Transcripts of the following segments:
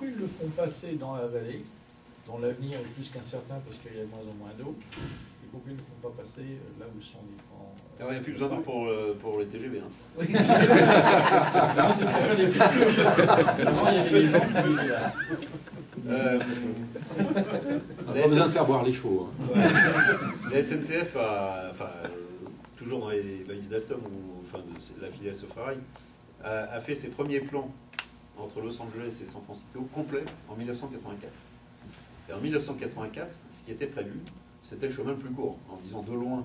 pourquoi ils le font passer dans la vallée, dont l'avenir est plus qu'incertain parce qu'il y a de moins en moins d'eau, et pourquoi ils ne le font pas passer là où sont les grands... Il n'y a plus besoin d'eau pour les TGV. Hein. Oui. Non, c'est pour faire des cultures. Avant, il y avait des gens on n'a pas besoin de faire boire les chevaux. Hein. Ouais. La SNCF a, toujours dans les valises d'Alstom, ou enfin de la filiale Sofrail, a fait ses premiers plans entre Los Angeles et San Francisco complets en 1984. Et en 1984, ce qui était prévu, c'était le chemin le plus court, en disant de loin,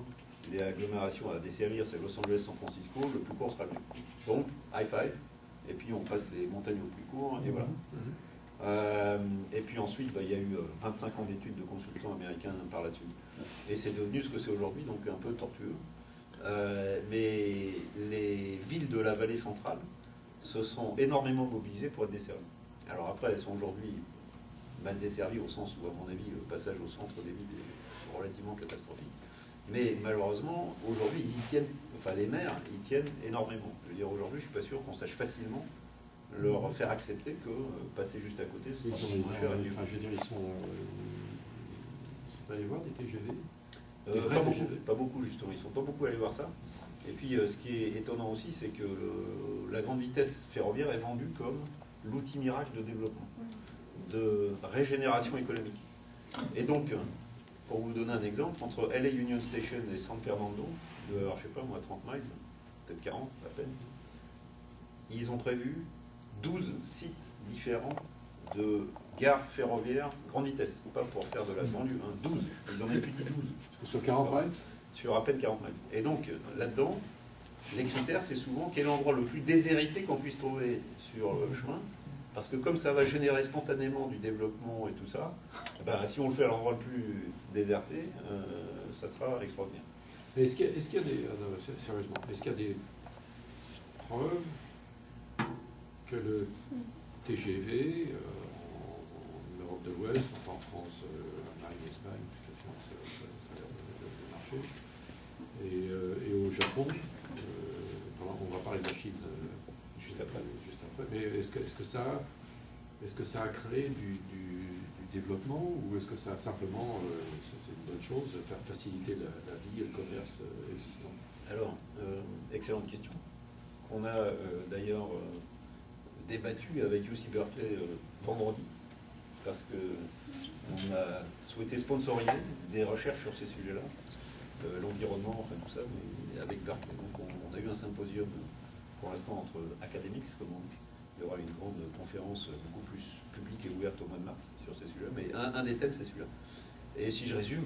les agglomérations à desservir, c'est Los Angeles, San Francisco, le plus court sera le mieux. Donc, high five, et puis on passe les montagnes au plus court, et voilà. Et puis ensuite, il y a eu 25 ans d'études de consultants américains par là-dessus. Et c'est devenu ce que c'est aujourd'hui, donc un peu tortueux. Mais les villes de la vallée centrale se sont énormément mobilisées pour être desservies. Alors après, elles sont aujourd'hui mal desservies au sens où, à mon avis, le passage au centre des villes est relativement catastrophique. Mais malheureusement, aujourd'hui, ils y tiennent, enfin les maires y tiennent énormément. Je veux dire, aujourd'hui, je ne suis pas sûr qu'on sache facilement leur faire accepter que passer juste à côté, c'est moins cher. Je veux dire, ils sont allés voir des TGV pas beaucoup, justement. Ils ne sont pas beaucoup allés voir ça. Et puis, ce qui est étonnant aussi, c'est que la grande vitesse ferroviaire est vendue comme l'outil miracle de développement, de régénération économique. Et donc, pour vous donner un exemple, entre LA Union Station et San Fernando, alors, je ne sais pas moi, 30 miles, peut-être 40 à peine, ils ont prévu 12 sites différents de gares ferroviaires grande vitesse, pas pour faire de la banlieue, 12, ils en ont plus dit 12. Sur 40 miles? Sur à peine 40 miles. Et donc, là-dedans, les critères, c'est souvent quel est l'endroit le plus déshérité qu'on puisse trouver sur le chemin, parce que comme ça va générer spontanément du développement et tout ça, si on le fait à l'endroit le plus déserté, ça sera extraordinaire. Est-ce qu'il y a des... sérieusement, est-ce qu'il y a des preuves que le TGV en Europe de l'Ouest, enfin en France, Allemagne, Espagne, puisque la France, ça a l'air de marcher, et au Japon, on va parler de la Chine juste après, mais est-ce que ça a créé du développement, ou est-ce que ça a simplement, c'est une bonne chose, faire faciliter la vie et le commerce existant? Alors, excellente question. On a d'ailleurs débattu avec UC Berkeley vendredi, parce qu'on a souhaité sponsoriser des recherches sur ces sujets-là, l'environnement, enfin tout ça, mais avec Berkeley. Donc on a eu un symposium pour l'instant entre académiques, comme on dit. Il y aura une grande conférence beaucoup plus publique et ouverte au mois de mars sur ces sujets, mais un des thèmes c'est celui-là. Et si je résume,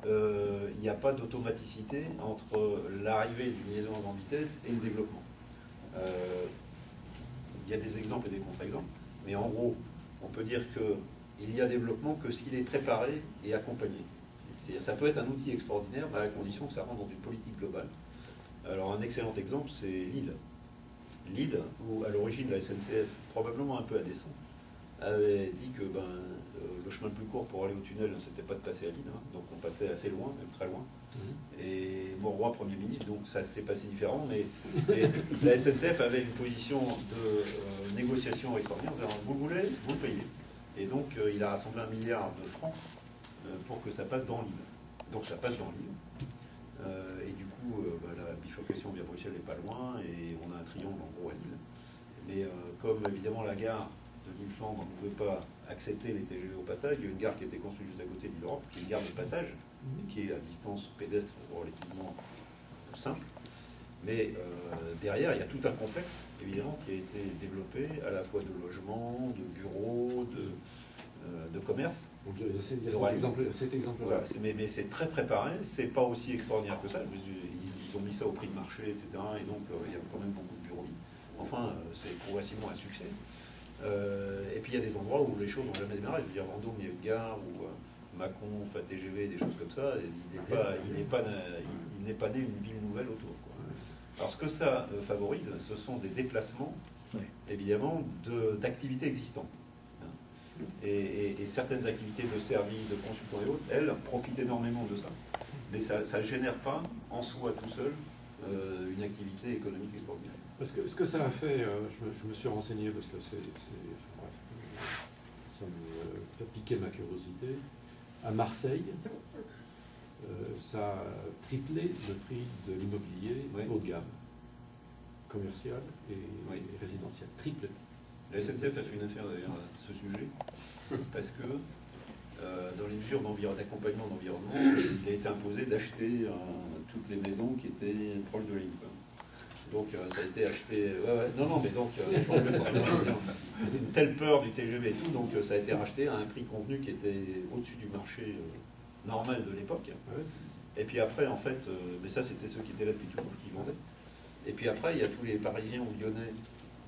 il n'y a pas d'automaticité entre l'arrivée d'une liaison à grande vitesse et le développement. Il y a des exemples et des contre-exemples, mais en gros, on peut dire qu'il y a développement que s'il est préparé et accompagné. Ça peut être un outil extraordinaire, mais à la condition que ça rentre dans une politique globale. Alors un excellent exemple, c'est Lille. Lille, où à l'origine la SNCF, probablement un peu à dessein, avait dit que le chemin le plus court pour aller au tunnel, c'était pas de passer à Lille, donc on passait assez loin, même très loin. Et Mauroy, Premier ministre, donc ça s'est passé différent, mais la SNCF avait une position de négociation extraordinaire, en disant vous voulez, vous le payez. Et donc il a rassemblé 1 milliard de francs pour que ça passe dans Lille. Donc ça passe dans Lille. Et du coup, la bifurcation via Bruxelles n'est pas loin, et on a un triangle en gros à Lille. Mais comme évidemment la gare de Lille-Flandre ne pouvait pas accepter les TGV au passage, il y a une gare qui a été construite juste à côté de l'Europe, qui est une gare de passage, et qui est à distance pédestre relativement simple. Mais derrière, il y a tout un complexe, évidemment, qui a été développé à la fois de logements, de bureaux, de commerce. Donc cet exemple-là. Voilà, mais c'est très préparé, c'est pas aussi extraordinaire que ça. Ils ont mis ça au prix de marché, etc. Et donc il y a quand même beaucoup de bureaux. Enfin, c'est progressivement un succès. Et puis il y a des endroits où les choses n'ont jamais démarré. Je veux dire, Vendôme, il y a une gare, ou Mâcon, enfin TGV, des choses comme ça. Il n'est pas né une ville nouvelle autour, quoi. Alors ce que ça favorise, ce sont des déplacements, évidemment, d'activités existantes. Et certaines activités de services, de consultants et autres, elles profitent énormément de ça. Mais ça ne génère pas en soi tout seul une activité économique extraordinaire. Parce que ce que ça a fait, je me suis renseigné parce que c'est bref, fait piquer ma curiosité. À Marseille, ça a triplé le prix de l'immobilier haut de gamme, commercial et résidentiel. Triplé. La SNCF a fait une affaire d'ailleurs à ce sujet, parce que dans les mesures d'accompagnement d'environnement, il a été imposé d'acheter toutes les maisons qui étaient proches de l'île. Donc ça a été acheté. Non, mais donc une telle peur du TGV et tout, donc ça a été racheté à un prix convenu qui était au-dessus du marché normal de l'époque. Et puis après, en fait, mais ça c'était ceux qui étaient là depuis toujours qui vendaient. Et puis après, il y a tous les Parisiens ou Lyonnais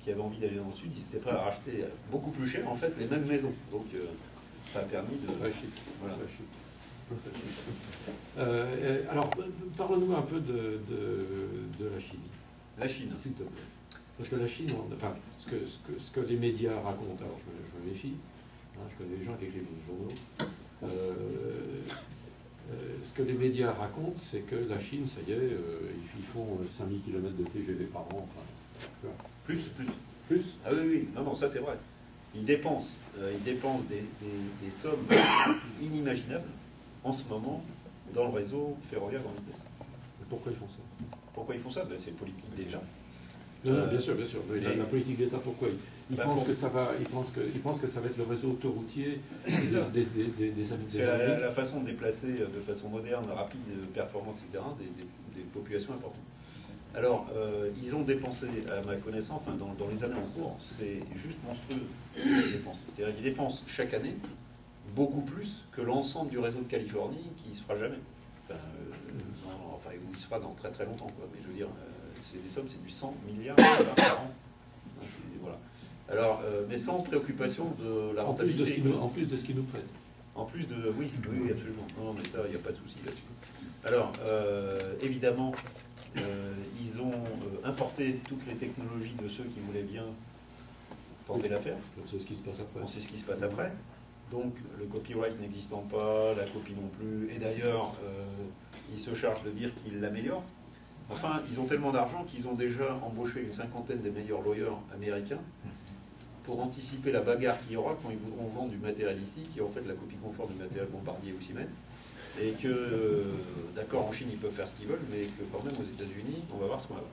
qui avaient envie d'aller dans le sud, ils étaient prêts à racheter beaucoup plus cher en fait les mêmes maisons. Donc ça a permis de. Voilà. Alors, parle-nous un peu de la Chine. La Chine. S'il te plaît. Parce que la Chine, enfin, ce que les médias racontent, alors je me méfie, je connais des gens qui écrivent des journaux, ce que les médias racontent, c'est que la Chine, ça y est, ils font 5000 km de TGV par an. Enfin, plus. Ah oui, non, ça c'est vrai. Ils dépensent des sommes inimaginables en ce moment dans le réseau ferroviaire grande vitesse. Pourquoi ils font ça? Pourquoi ils font ça? C'est politique déjà. Non, bien sûr. La politique d'État, pourquoi? Ils pensent que ça va être le réseau autoroutier des habitants. C'est la façon de déplacer de façon moderne, rapide, performante, etc., des populations importantes. Alors, ils ont dépensé, à ma connaissance, enfin, dans les années en cours, c'est juste monstrueux les dépenses. C'est-à-dire qu'ils dépensent chaque année beaucoup plus que l'ensemble du réseau de Californie qui ne se fera jamais. Enfin, il se fera dans très très longtemps, quoi. Mais je veux dire, c'est des sommes, c'est du 100 milliards de par an. Voilà. Alors, mais sans préoccupation de la rentabilité. En plus de ce qu'ils nous prêtent. En plus de... Oui, absolument. Non, mais ça, il n'y a pas de souci là-dessus. Alors, évidemment, ils ont importé toutes les technologies de ceux qui voulaient bien tenter l'affaire. On sait ce qui se passe après. On sait ce qui se passe après. Donc, le copyright n'existant pas, la copie non plus. Et d'ailleurs, ils se chargent de dire qu'ils l'améliorent. Enfin, ils ont tellement d'argent qu'ils ont déjà embauché une cinquantaine des meilleurs lawyers américains pour anticiper la bagarre qu'il y aura quand ils voudront vendre du matériel ici, qui est en fait la copie conforme du matériel Bombardier ou Siemens. Et que, d'accord, en Chine, ils peuvent faire ce qu'ils veulent, mais que quand même aux États-Unis, on va voir ce qu'on va voir.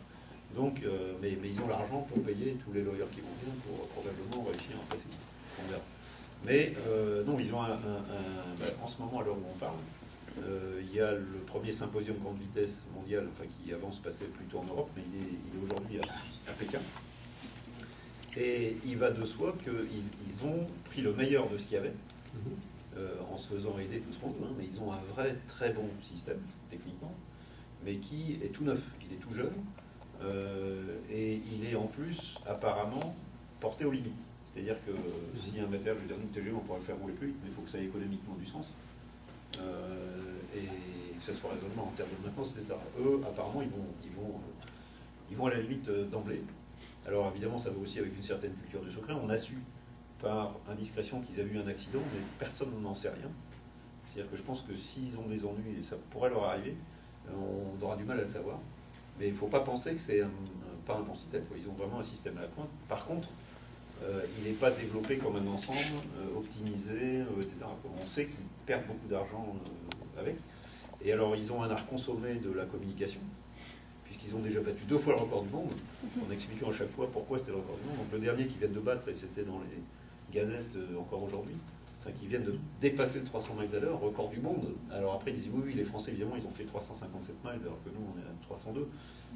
Donc, mais ils ont l'argent pour payer tous les lawyers qui vont bien pour probablement réussir à passer. On verra. Mais non, ils ont en ce moment, à l'heure où on parle, il y a le premier symposium grande vitesse mondial, enfin qui avant se passait plutôt en Europe, mais il est aujourd'hui à Pékin. Et il va de soi qu'ils ont pris le meilleur de ce qu'il y avait, en se faisant aider tout ce monde, mais ils ont un vrai très bon système, techniquement, mais qui est tout neuf, il est tout jeune, et il est en plus apparemment porté aux limites. C'est-à-dire que si un matériel, je veux dire, une TGV, on pourrait le faire rouler plus vite, mais il faut que ça ait économiquement du sens. Et que ça soit raisonnement en termes de maintenance, etc. Eux, apparemment, ils vont à la limite d'emblée. Alors évidemment, ça va aussi avec une certaine culture du secret. On a su par indiscrétion qu'ils avaient eu un accident, mais personne n'en sait rien. C'est-à-dire que je pense que s'ils ont des ennuis, et ça pourrait leur arriver, on aura du mal à le savoir. Mais il ne faut pas penser que c'est pas un bon système. Ils ont vraiment un système à la pointe. Par contre, il n'est pas développé comme un ensemble, optimisé, etc. On sait qu'ils perdent beaucoup d'argent avec. Et alors, ils ont un art consommé de la communication, puisqu'ils ont déjà battu 2 fois le record du monde, en expliquant à chaque fois pourquoi c'était le record du monde. Donc le dernier qu'ils viennent de battre, et c'était dans les gazettes encore aujourd'hui, c'est qu'ils viennent de dépasser le 300 miles à l'heure, record du monde. Alors après, ils disent oui, les Français, évidemment, ils ont fait 357 miles, alors que nous, on est à 302.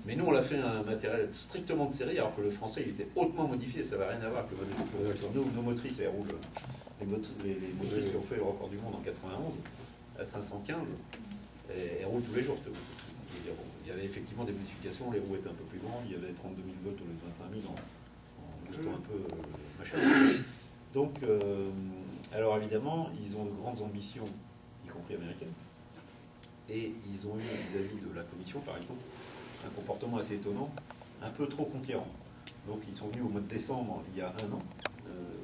Mais nous, on l'a fait un matériel strictement de série, alors que le français, il était hautement modifié, ça n'avait rien à voir avec le moteur. Nos motrices, elles roulent. Les motrices qui ont fait le record du monde en 91, à 515, elles roulent tous les jours. Il y avait effectivement des modifications, les roues étaient un peu plus grandes, il y avait 32 000 volts au lieu de 25 000 en boostant un peu machin. Donc, alors évidemment, ils ont de grandes ambitions, y compris américaines, et ils ont eu vis-à-vis de la Commission, par exemple, un comportement assez étonnant, un peu trop conquérant. Donc ils sont venus au mois de décembre, il y a 1 an,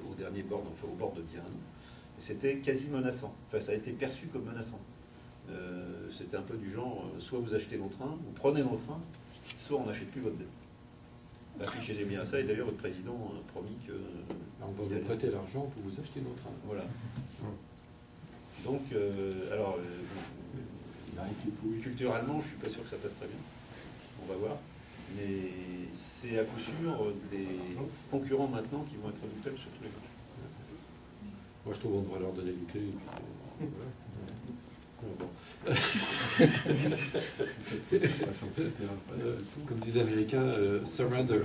au dernier board, enfin au board d'il y a 1 an, et c'était quasi menaçant. Enfin, ça a été perçu comme menaçant. C'était un peu du genre, soit vous achetez nos trains, vous prenez nos trains, soit on n'achète plus votre dette. Réfléchissez bien à ça, et d'ailleurs votre président a promis que... On va vous prêter l'argent pour vous acheter nos trains. Voilà. Donc, alors, culturellement, je ne suis pas sûr que ça passe très bien. On va voir. Mais c'est à coup sûr des concurrents maintenant qui vont être redoutables sur tous les matchs. Moi, je trouve qu'on devrait leur donner les clés. Et puis, comme disent les Américains, surrender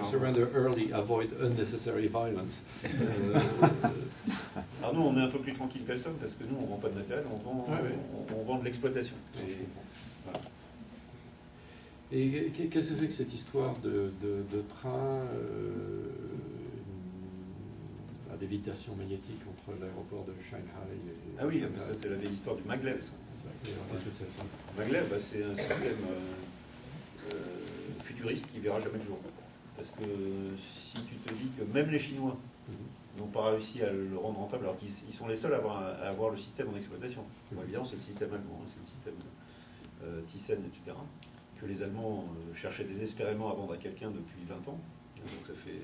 early, avoid unnecessary violence. Alors nous, on est un peu plus tranquille que ça, parce que nous, on ne vend pas de matériel, on vend de l'exploitation. Voilà. Et qu'est-ce que c'est que cette histoire de train à lévitation magnétique entre l'aéroport de Shanghai et... Ah oui, mais ça c'est la vieille histoire du maglev. Qu'est-ce que c'est ça? Maglev, c'est un système futuriste qui ne verra jamais le jour. Parce que si tu te dis que même les Chinois n'ont pas réussi à le rendre rentable, alors qu'ils sont les seuls à avoir le système en exploitation. Bon, évidemment, c'est le système allemand, c'est le système Thyssen, etc., que les Allemands cherchaient désespérément à vendre à quelqu'un depuis 20 ans. Donc ça fait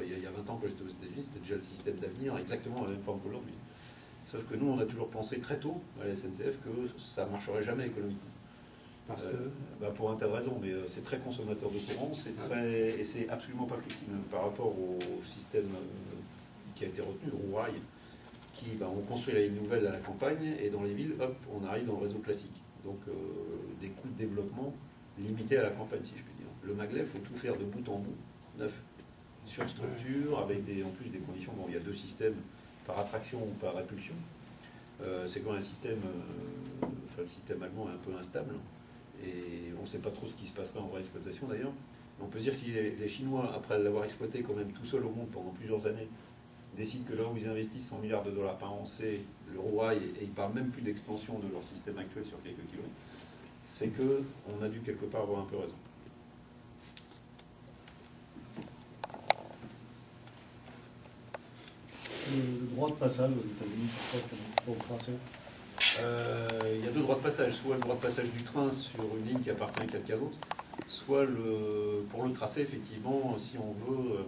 il y a 20 ans que j'étais aux États-Unis, c'était déjà le système d'avenir, exactement la même forme qu'aujourd'hui. Sauf que nous, on a toujours pensé très tôt à la SNCF que ça ne marcherait jamais économiquement. Parce que pour un tas de raisons, mais c'est très consommateur de courant, et c'est absolument pas flexible par rapport au système qui a été retenu, le roue-rail, qui, on construit la ligne nouvelle à la campagne, et dans les villes, hop, on arrive dans le réseau classique. Donc des coûts de développement limités à la campagne, si je puis dire. Le maglev, il faut tout faire de bout en bout, neuf, sur structure, avec en plus des conditions. Bon, il y a deux systèmes, par attraction ou par répulsion. C'est quand même un système, le système allemand est un peu instable, et on ne sait pas trop ce qui se passerait en vraie exploitation d'ailleurs. On peut dire que les Chinois, après l'avoir exploité quand même tout seul au monde pendant plusieurs années, décident que là où ils investissent 100 milliards de dollars par an, c'est le roue-rail, et ils ne parlent même plus d'extension de leur système actuel sur quelques kilomètres, c'est qu'on a dû quelque part avoir un peu raison. Le droit de passage aux États-Unis, pour le Français. Il y a deux droits de passage, soit le droit de passage du train sur une ligne qui appartient à quelqu'un d'autre, soit pour le tracé, effectivement, si on veut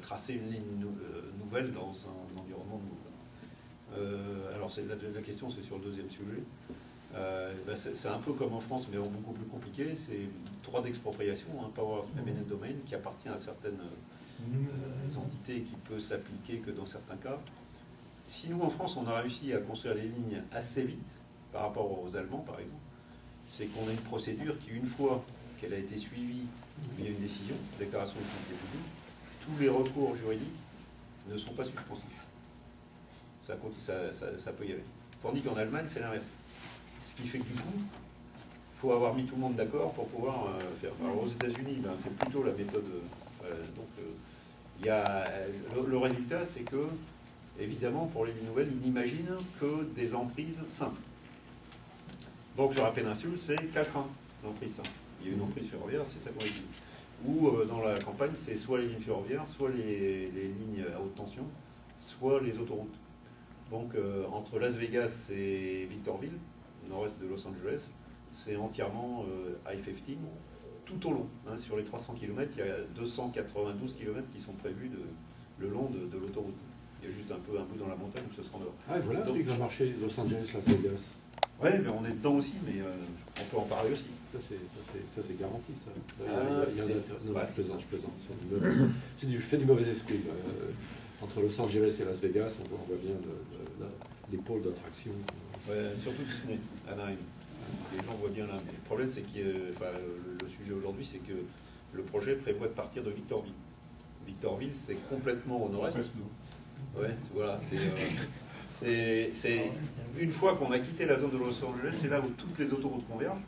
tracer une ligne nouvelle dans un environnement nouveau. Alors la question, c'est sur le deuxième sujet. C'est un peu comme en France, mais beaucoup plus compliqué, c'est droit d'expropriation, power of eminent domain, qui appartient à certaines entités, qui peut s'appliquer que dans certains cas. Si nous, en France, on a réussi à construire les lignes assez vite, par rapport aux Allemands, par exemple, c'est qu'on a une procédure qui, une fois qu'elle a été suivie, il y a une décision, déclaration d'utilité publique, tous les recours juridiques ne sont pas suspensifs. Ça peut y aller. Tandis qu'en Allemagne, c'est l'inverse. Ce qui fait que du coup, il faut avoir mis tout le monde d'accord pour pouvoir faire. Alors aux États-Unis, c'est plutôt la méthode. Le résultat, c'est que, évidemment, pour les lignes nouvelles, ils n'imaginent que des emprises simples. Donc sur la péninsule, c'est 4 trains d'emprise simple. Il y a une emprise ferroviaire, c'est ça qu'on dit. Ou dans la campagne, c'est soit les lignes ferroviaires, soit les lignes à haute tension, soit les autoroutes. Donc entre Las Vegas et Victorville, nord-est de Los Angeles, c'est entièrement I-15 tout au long. Sur les 300 km, il y a 292 km qui sont prévus le long de l'autoroute. Il y a juste un bout dans la montagne où ce sera en dehors. Ah, voilà, donc, il va marcher Los Angeles, Las Vegas. Oui, mais on est dedans aussi, mais on peut en parler aussi. Ça, c'est garanti, ça. Je plaisante. Je fais du mauvais esprit. Entre Los Angeles et Las Vegas, on voit bien les pôles d'attraction. Ouais, surtout Disney, Anaheim. Les gens voient bien là. Mais le problème, c'est que le sujet aujourd'hui, c'est que le projet prévoit de partir de Victorville. Victorville, c'est complètement au nord-est. Ouais, voilà. C'est une fois qu'on a quitté la zone de Los Angeles, c'est là où toutes les autoroutes convergent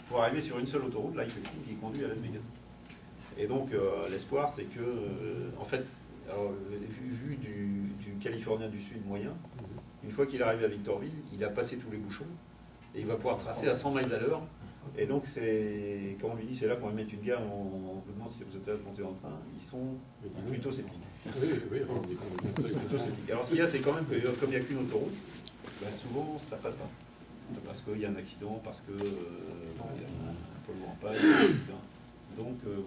pour arriver sur une seule autoroute, l'I-15, qui conduit à Las Vegas. Et donc, l'espoir, c'est que, en fait, alors, vu du Californien du Sud moyen, une fois qu'il arrive à Victorville, il a passé tous les bouchons et il va pouvoir tracer à 100 miles à l'heure. Et donc, quand on lui dit c'est là qu'on va mettre une gare, on vous demande si vous êtes à monter dans le train, ils sont plutôt sceptiques. Oui, on dit plutôt sceptiques. Alors, ce qu'il y a, c'est quand même que, comme il n'y a qu'une autoroute, souvent ça passe pas. Parce qu'il y a un accident, parce que il y a un polluant en panne, etc. Donc, voilà.